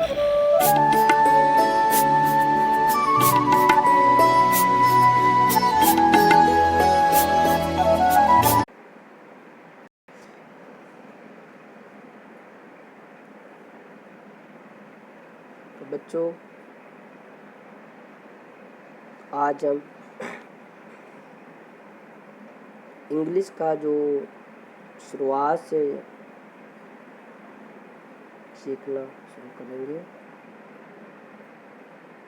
तो बच्चों, आज हम इंग्लिश का जो शुरुआत से सीखना शुरू करेंगे,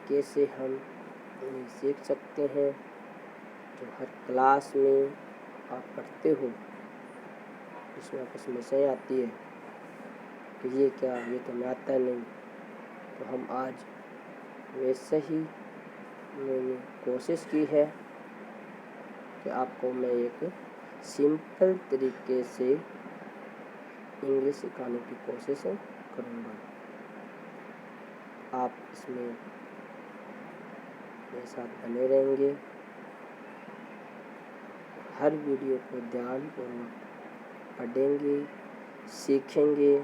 कैसे हम इन्हें सीख सकते हैं। जो हर क्लास में आप पढ़ते हो, इसमें आपको समस्याएँ आती है कि ये क्या, ये तो हमें आता नहीं। तो हम आज वैसे ही मैंने कोशिश की है कि आपको मैं एक सिंपल तरीके से इंग्लिश सिखाने की कोशिश करूँगा। आप इसमें मेरे साथ बने रहेंगे, हर वीडियो को ध्यानपूर्वक पढ़ेंगे, सीखेंगे।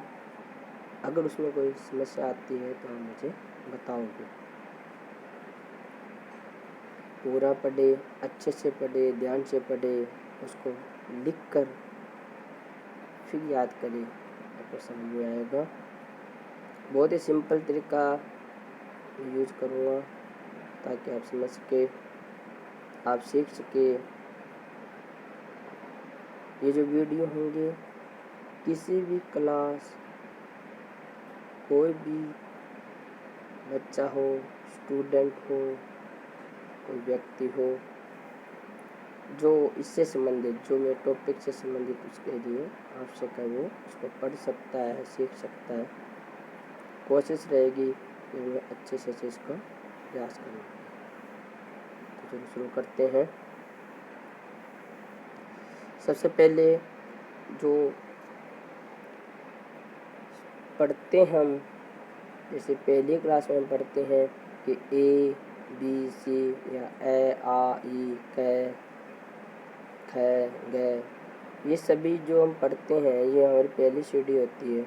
अगर उसमें कोई समस्या आती है तो आप मुझे बताओगे। पूरा पढ़े, अच्छे से पढ़े, ध्यान से पढ़े, उसको लिख कर फिर याद करें, आपको समझ में आएगा। बहुत ही सिंपल तरीका यूज करूँगा ताकि आप समझ सके, आप सीख सके। ये जो वीडियो होंगे, किसी भी क्लास, कोई भी बच्चा हो, स्टूडेंट हो, कोई व्यक्ति हो, जो इससे संबंधित, जो मेरे टॉपिक से संबंधित, उसके लिए आवश्यक है वो उसको पढ़ सकता है, सीख सकता है। कोशिश रहेगी कि मैं अच्छे से इसका प्रयास करूँ। तो चलो शुरू करते हैं। सबसे पहले जो पढ़ते हम, जैसे पहली क्लास में हम पढ़ते हैं कि ए बी सी या ए आ ई कै ख ग, ये सभी जो हम पढ़ते हैं, ये हमारी पहली सीढ़ी होती है।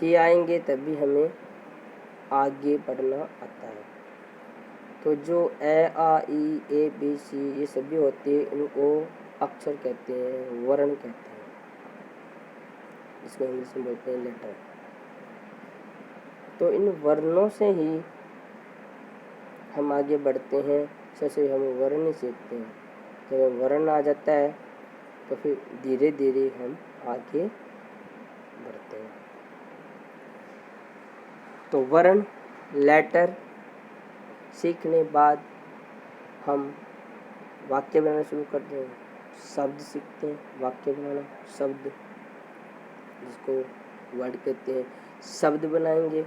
ये आएंगे तभी हमें आगे पढ़ना आता है। तो जो ए आ ई ए बी सी ये सभी होते हैं, इनको अक्षर कहते हैं, वर्ण कहते हैं। इसको इंग्लिश में बोलते हैं लेटर। तो इन वर्णों से ही हम आगे बढ़ते हैं। जैसे हम वर्ण सीखते हैं, जब वर्ण आ जाता है तो फिर धीरे धीरे हम आगे बढ़ते हैं। तो वर्ण, लेटर सीखने बाद हम वाक्य बनाना शुरू करते हैं, शब्द सीखते हैं, वाक्य बनाना, शब्द जिसको वर्ड कहते हैं। शब्द बनाएंगे,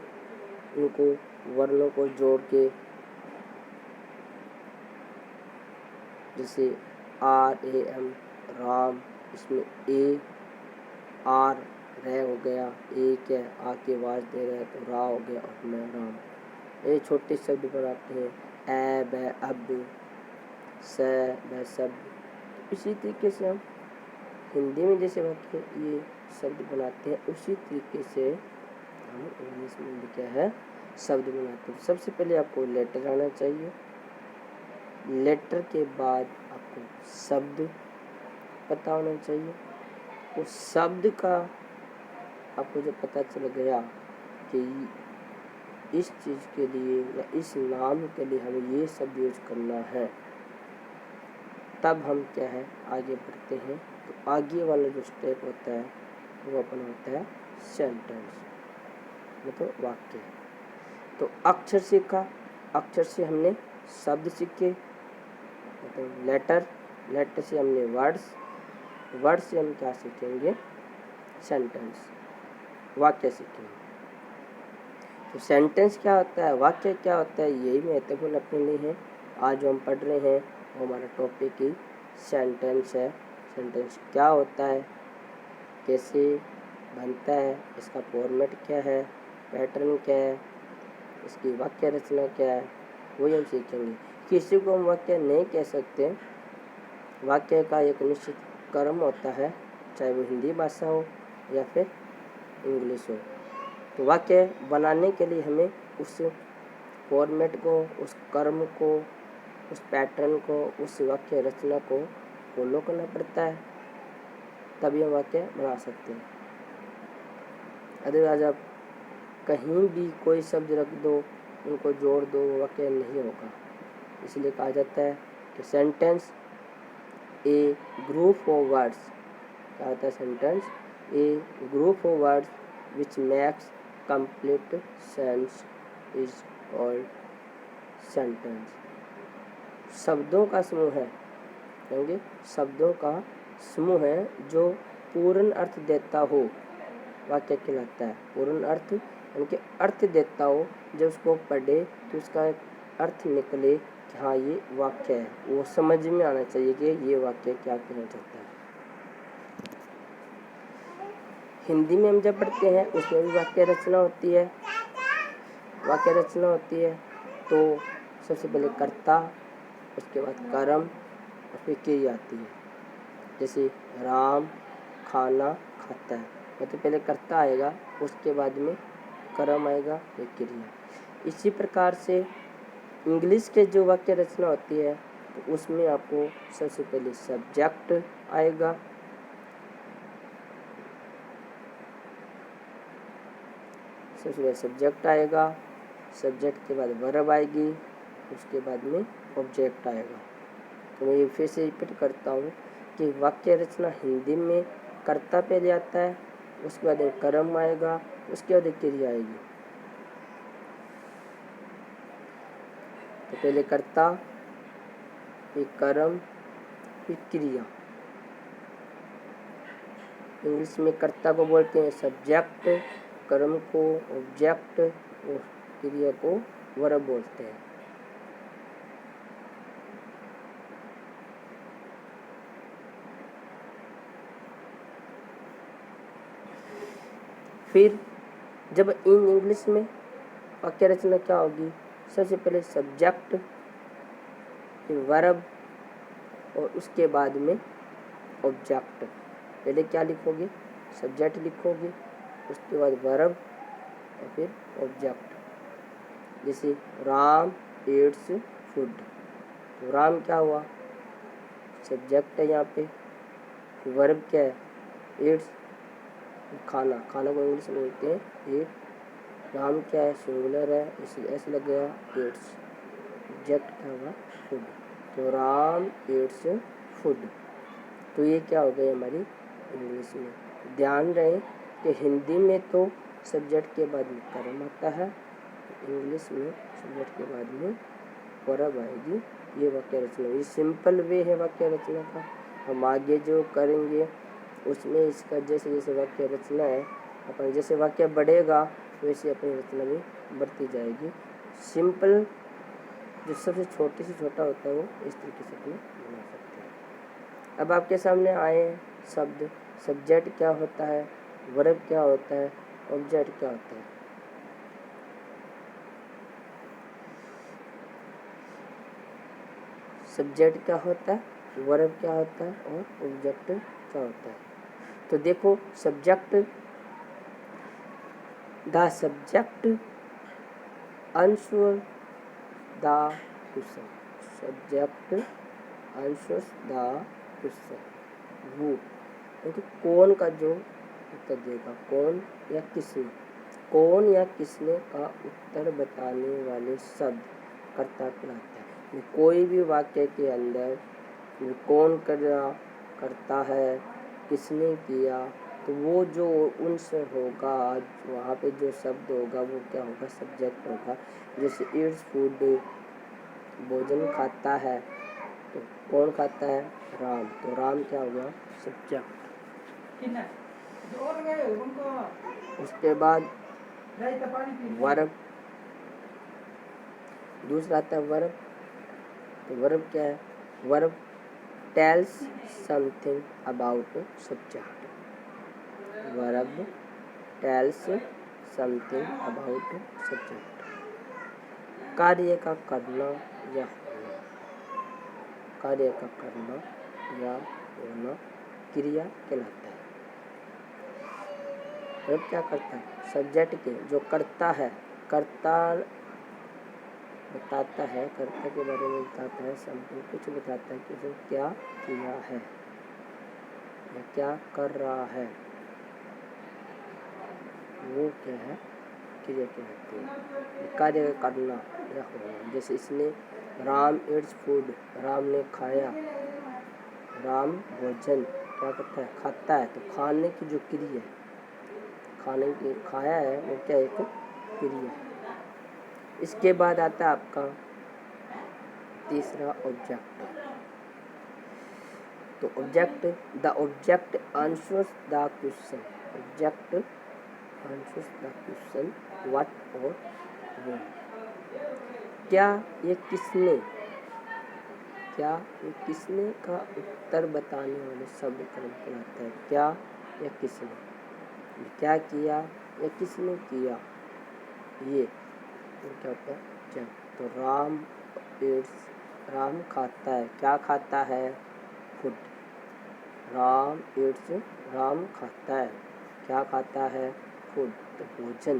उनको वर्णों को जोड़ के, जैसे RAM राम, इसमें ए आर रे हो गया, एक है आ के आवाज दे रहा है तो रा हो गया, और मैं राम। ये छोटे शब्द बनाते हैं, ए ब अब, स ब सब। इसी तरीके से हम हिंदी में जैसे वाक्य ये शब्द बनाते हैं, उसी तरीके से हम इंग्लिश में भी क्या है, शब्द बनाते हैं। सबसे पहले आपको लेटर आना चाहिए, लेटर के बाद आपको शब्द पता होना चाहिए। उस शब्द का आपको जब पता चल गया कि इस चीज़ के लिए या इस नाम के लिए हमें ये शब्द यूज करना है, तब हम क्या है आगे बढ़ते हैं। तो आगे वाला जो स्टेप होता है वो अपना होता है सेंटेंस, मतलब वाक्य। तो अक्षर सीखा, अक्षर से हमने शब्द सीखे, मतलब लेटर, लेटर से हमने वर्ड्स, वर्ड से हम क्या सीखेंगे, सेंटेंस, वाक्य सीखेंगे। तो सेंटेंस क्या होता है, वाक्य क्या होता है, यही महत्वपूर्ण अपने लिए है। आज जो हम पढ़ रहे हैं वो हमारा टॉपिक ही सेंटेंस है। सेंटेंस क्या होता है, कैसे बनता है, इसका फॉर्मेट क्या है, पैटर्न क्या है, इसकी वाक्य रचना क्या है, वही हम सीखेंगे। किसी को हम वाक्य नहीं कह सकते, वाक्य का एक निश्चित क्रम होता है, चाहे वो हिंदी भाषा हो या फिर इंग्लिश हो। तो वाक्य बनाने के लिए हमें उस फॉर्मेट को, उस क्रम को, उस पैटर्न को, उस वाक्य रचना को फॉलो करना पड़ता है, तभी हम वाक्य बना सकते हैं। अदरवाइज आप कहीं भी कोई शब्द रख दो, उनको जोड़ दो, वाक्य नहीं होगा। इसलिए कहा जाता है कि sentence A group of words, क्या होता है sentence? A group of words which makes complete sense is called sentence. शब्दों का समूह है, कहेंगे शब्दों का समूह है जो पूर्ण अर्थ देता हो, वाक्य कहलाता है। पूर्ण अर्थ यानी अर्थ देता हो, जब उसको पढ़े तो उसका एक अर्थ निकले कि हाँ ये वाक्य है, वो समझ में आना चाहिए कि ये वाक्य क्या कहना चाहता है। हिंदी में हम जब पढ़ते हैं उसमें भी वाक्य रचना होती है। वाक्य रचना होती है तो सबसे पहले कर्ता, उसके बाद कर्म और फिर क्रिया आती है। जैसे राम खाना खाता है, तो पहले कर्ता आएगा, उसके बाद में कर्म आएगा, फिर क्रिया। इसी प्रकार से इंग्लिश के जो वाक्य रचना होती है तो उसमें आपको सबसे पहले सब्जेक्ट आएगा, सबसे पहले सब्जेक्ट आएगा, सब्जेक्ट के बाद वर्ब आएगी, उसके बाद में ऑब्जेक्ट आएगा। तो मैं ये फिर से रिपीट करता हूँ कि वाक्य रचना हिंदी में कर्ता पहले आता है, उसके बाद एक कर्म आएगा, उसके बाद एक क्रिया आएगी। तो पहले कर्ता, फिर कर्म, फिर क्रिया। इंग्लिश में कर्ता को बोलते हैं सब्जेक्ट, कर्म को ऑब्जेक्ट और क्रिया को वर्ब बोलते हैं। फिर जब इन इंग्लिश में वाक्य रचना क्या होगी? सबसे पहले सब्जेक्ट, फिर वर्ब और उसके बाद में ऑब्जेक्ट। पहले क्या लिखोगे? सब्जेक्ट लिखोगे, उसके बाद वर्ब और फिर ऑब्जेक्ट। जैसे राम ईट्स फूड, तो राम क्या हुआ? सब्जेक्ट है यहाँ पे। वर्ब क्या है? ईट्स, खाना। खाना को इंग्लिश में बोलते हैं ईट। राम क्या है? सिंगुलर है, इसलिए ऐसे लग गया ईट्स। ऑब्जेक्ट क्या हुआ? फूड। तो राम ईट्स फूड। तो ये क्या हो गई हमारी इंग्लिश में। ध्यान रहे कि हिंदी में तो सब्जेक्ट के बाद में कर्म आता है, इंग्लिश में सब्जेक्ट के बाद में वर्ब आएगी। ये वाक्य रचना, ये सिंपल वे है वाक्य रचना का। हम आगे जो करेंगे उसमें इसका जैसे जैसे वाक्य रचना है, अपन जैसे वाक्य बढ़ेगा वैसे अपनी रचना भी बढ़ती जाएगी। सिंपल जो सबसे छोटे से छोटा होता है वो इस तरीके से अपने बना सकते हैं। अब आपके सामने आए शब्द, सब्जेक्ट क्या होता है, वर्ब क्या होता है, ऑब्जेक्ट क्या होता है। सब्जेक्ट क्या होता है, वर्ब क्या होता है और ऑब्जेक्ट क्या होता है। तो देखो subject, the subject answer the question. Subject answers the question, वो क्योंकि कौन का जो उत्तर देगा, कौन या किसने, कौन या किसने का उत्तर बताने वाले शब्द कर्ता कहलाता है। कोई भी वाक्य के अंदर कौन करता है, किसने किया, तो वो जो उनसे होगा, वहाँ पे जो शब्द होगा वो क्या होगा? सब्जेक्ट होगा। जैसे ईट्स फूड, भोजन खाता है, तो कौन खाता है? राम। तो राम क्या होगा? सब्जेक्ट। उसके बाद वर्ब, दूसरा आता है वर्ब। तो वर्ब क्या है? Verb tells something about subject. Verb tells something about subject. कार्य का करना या होना, कार्य का करना या होना क्रिया कहलाता है। वर्ब क्या करता है, सब्जेक्ट के जो करता है, कर्ता बताता है, कर्ता के बारे में बताता है, समथिंग कुछ बताता है कि उसने क्या किया है या क्या कर रहा है, वो क्या है, क्रिया कहलाती है। कार्य करना या होना। जैसे इसने राम इट्स फूड, राम ने खाया, राम भोजन क्या करता है, खाता है। तो खाने की जो क्रिया है, खाने की खाया है, वो क्या एक क्रिया है। इसके बाद आता है आपका तीसरा ऑब्जेक्ट। तो object, the object answers the question, object answers the question what और व्हेन। क्या ये किसने, क्या ये किसने का उत्तर बताने वाले शब्द कर्म कहलाता है। क्या या किसने, क्या किया या किसने किया, ये क्या होता है जब। तो राम इट्स, राम खाता है, क्या खाता है, फूड। राम इट्स, राम खाता है, क्या खाता है, फूड। तो भोजन,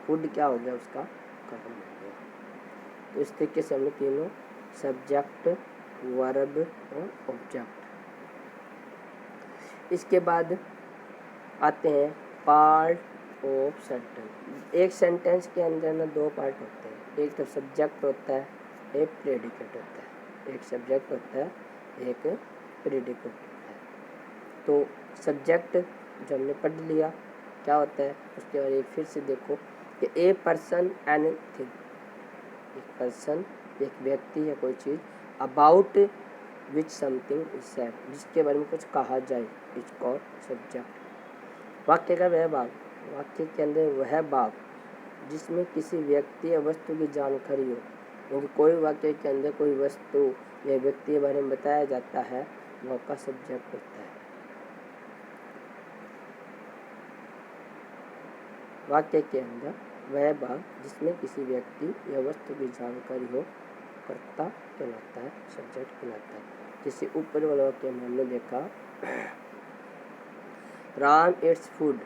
फूड क्या हो गया, उसका कर्म हो गया। तो इस तरीके से हमने तीनों सब्जेक्ट, वर्ब और ऑब्जेक्ट। इसके बाद आते हैं पार्ट ऑफ सेंटेंस। एक सेंटेंस के अंदर ना दो पार्ट होते हैं, एक तो सब्जेक्ट होता है, एक प्रेडिकेट होता है। एक सब्जेक्ट होता है, एक प्रेडिकेट होता है। तो सब्जेक्ट जो हमने पढ़ लिया क्या होता है, उसके बाद एक फिर से देखो कि ए पर्सन एनीथिंग, एक पर्सन, एक व्यक्ति या कोई चीज़, about which something is said, जिसके बारे में कुछ कहा जाए, इज कॉल्ड सब्जेक्ट। वाक्य का वह भाग, वाक्य के अंदर वह भाग जिसमें किसी व्यक्ति या वस्तु की जानकारी हो, क्योंकि कोई वाक्य के अंदर कोई वस्तु या व्यक्ति के बारे में बताया जाता है, वह का सब्जेक्ट होता है। वाक्य के अंदर वह भाग जिसमें किसी व्यक्ति या वस्तु की जानकारी हो, कर्ता कहलाता है, सब्जेक्ट कहलाता है। जैसे ऊपर वाले वाक्य में हमने देखा Ram its food,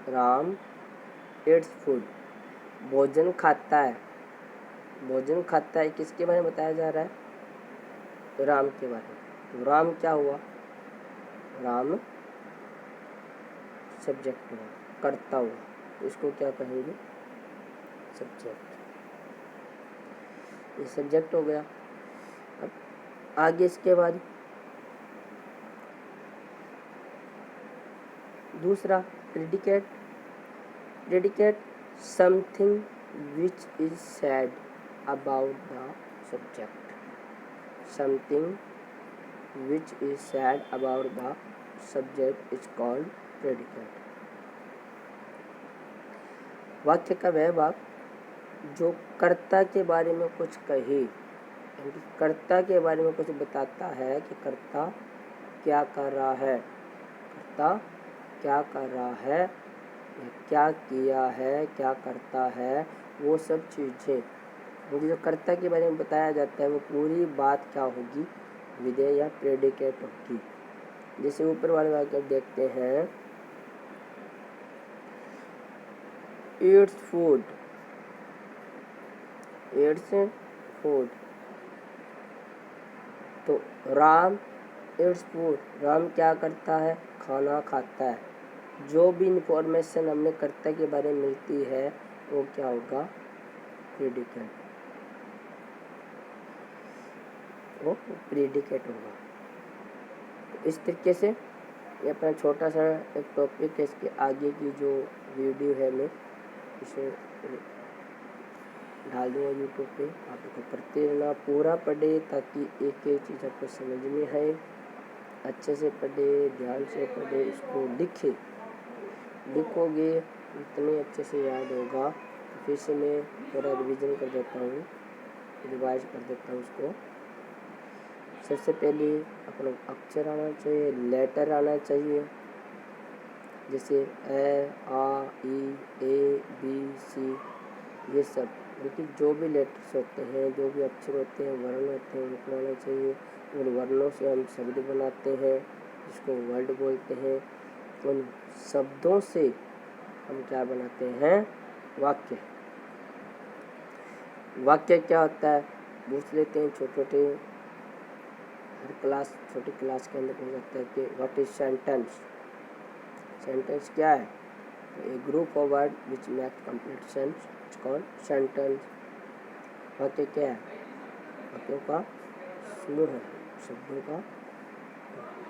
Ram its food, भोजन खाता है। भोजन खाता है किसके बारे में बताया जा रहा है, राम के बारे में। तो राम क्या हुआ, राम सब्जेक्ट हुआ, करता हुआ, तो इसको क्या कहेंगे, सब्जेक्ट। ये सब्जेक्ट हो गया। अब आगे इसके बाद दूसरा predicate. Predicate something which is said about the subject, something which is said about the subject is called predicate. वाक्य का वह भाग जो कर्ता के बारे में कुछ कहे, यानी कर्ता के बारे में कुछ बताता है कि कर्ता क्या कर रहा है, कर्ता क्या कर रहा है, क्या किया है, क्या करता है, वो सब चीज़ें, क्योंकि जो कर्ता के बारे में बताया जाता है वो पूरी बात क्या होगी, विधेय या प्रेडिकेट होगी। जैसे ऊपर वाले वाक्य देखते हैं इट्स फूड, इट्स फूड। तो राम इट्स फूड, राम क्या करता है, खाना खाता है। जो भी इंफॉर्मेशन हमने कर्ता के बारे में मिलती है वो क्या होगा, प्रेडिकेट, वो प्रेडिकेट होगा। तो इस तरीके से ये अपना छोटा सा एक टॉपिक है, इसके आगे की जो वीडियो है मैं इसे डाल दूँगा यूट्यूब पे, आप इसको पढ़ते रहना, पूरा पढ़े ताकि एक एक चीज़ आपको समझ में आए। अच्छे से पढ़े, ध्यान से पढ़े, इसको लिखे, लिखोगे इतने अच्छे से याद होगा। तो फिर से मैं थोड़ा रिवीजन कर देता हूँ, रिवाइज कर देता हूँ उसको। सबसे पहले अपना अक्षर आना चाहिए, लेटर आना चाहिए, जैसे ए, आ, ई, ए, बी, सी, ये सब, लेकिन जो भी लेटर्स होते हैं, जो भी अक्षर होते हैं, वर्ण होते हैं, उनको आना चाहिए। उन वर्णों से हम शब्द बनाते हैं, जिसको वर्ड बोलते हैं, उन शब्दों से हम क्या बनाते हैं, वाक्य। वाक्य क्या होता है पूछ लेते हैं, छोटे छोटे हर क्लास, छोटी क्लास के अंदर पूछ सकता है कि व्हाट इज सेंटेंस। सेंटेंस क्या है, a group of word which make complete sense, it's called sentence. वाक्य क्या है, वाक्यों का समूह है,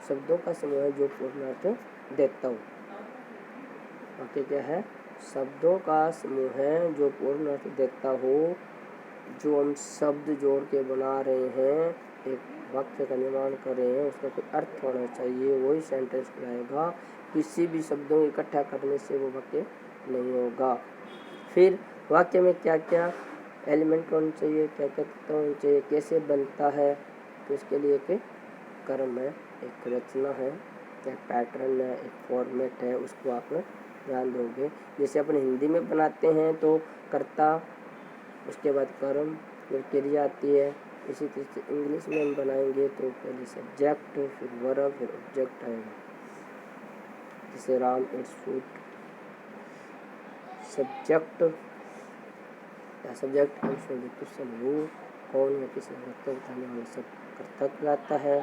शब्दों का समूह है जो पूर्ण अर्थ देता हो। वाक्य क्या है, शब्दों का समूह है जो पूर्ण अर्थ देता हो। जो हम शब्द जोड़ के बना रहे हैं, एक वाक्य का निर्माण कर रहे हैं, उसका कोई अर्थ होना चाहिए, वही सेंटेंस कहलाएगा। किसी भी शब्दों को इकट्ठा करने से वो वाक्य नहीं होगा। फिर वाक्य में क्या क्या एलिमेंट होने चाहिए, क्या क्या तत्व होने चाहिए, कैसे बनता है, तो इसके लिए एक क्रम है, एक रचना है, एक पैटर्न है, एक फॉर्मेट है, उसको आप ध्यान दोगे। जैसे अपन हिंदी में बनाते हैं तो कर्ता, उसके बाद कर्म, फिर क्रिया आती है। इसी तरह से इंग्लिश में हम बनाएंगे तो पहले सब्जेक्ट, फिर वर्ब, फिर ऑब्जेक्ट आएगा। जैसे राम इट्स फूड, सब्जेक्ट या सब्जेक्ट क्वेश्चन वो कौन या किस वक्त बताने वाला सब कर्ता कहलाता है।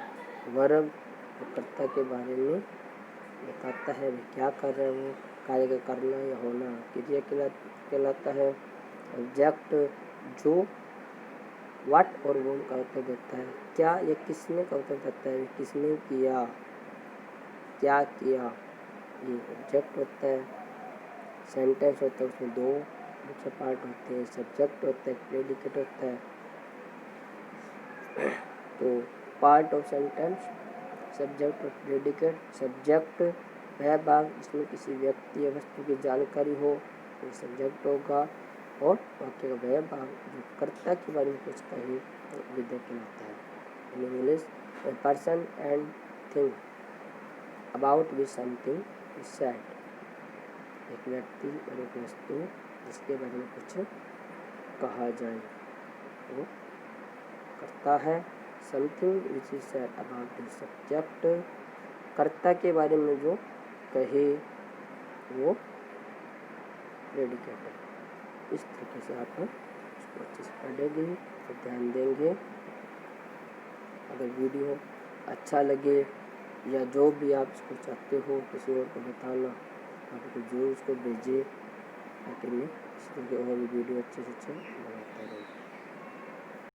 वर्ब तो कर्ता के बारे में बताता है, वे क्या कर रहे हैं, वो कार्य का करना या होना क्रिया कहलाता है। ऑब्जेक्ट जो व्हाट और वो का उत्तर देता है, क्या या किसने का उत्तर देता है, किसने किया, क्या किया, ये ऑब्जेक्ट होता है। सेंटेंस होता है, उसमें दो मुख्य पार्ट होते हैं, सब्जेक्ट होता है, प्रेडिकेट होता है। तो पार्ट ऑफ सेंटेंस, सब्जेक्ट और प्रेडिकेट। सब्जेक्ट वह भाग जिसमें किसी व्यक्ति या वस्तु की जानकारी हो, वो सब्जेक्ट होगा। और वाक्य का वह भाग जो कर्ता के बारे में कुछ कहे, विधेय कहलाता है। In English, a person and thing about which something is said, एक व्यक्ति और एक वस्तु जिसके बारे में कुछ कहा जाए, वो कर्ता है। Something which is said about the subject, कर्ता के बारे में जो कहे वो प्रेडिकेट है। इस तरीके से आप इसको अच्छे से पढ़ेंगे और ध्यान देंगे। अगर वीडियो अच्छा लगे या जो भी आप इसको चाहते हो किसी और को बताना, आप जरूर उसको भेजिए ताकि मैं इस तरह की और भी वीडियो अच्छे से अच्छे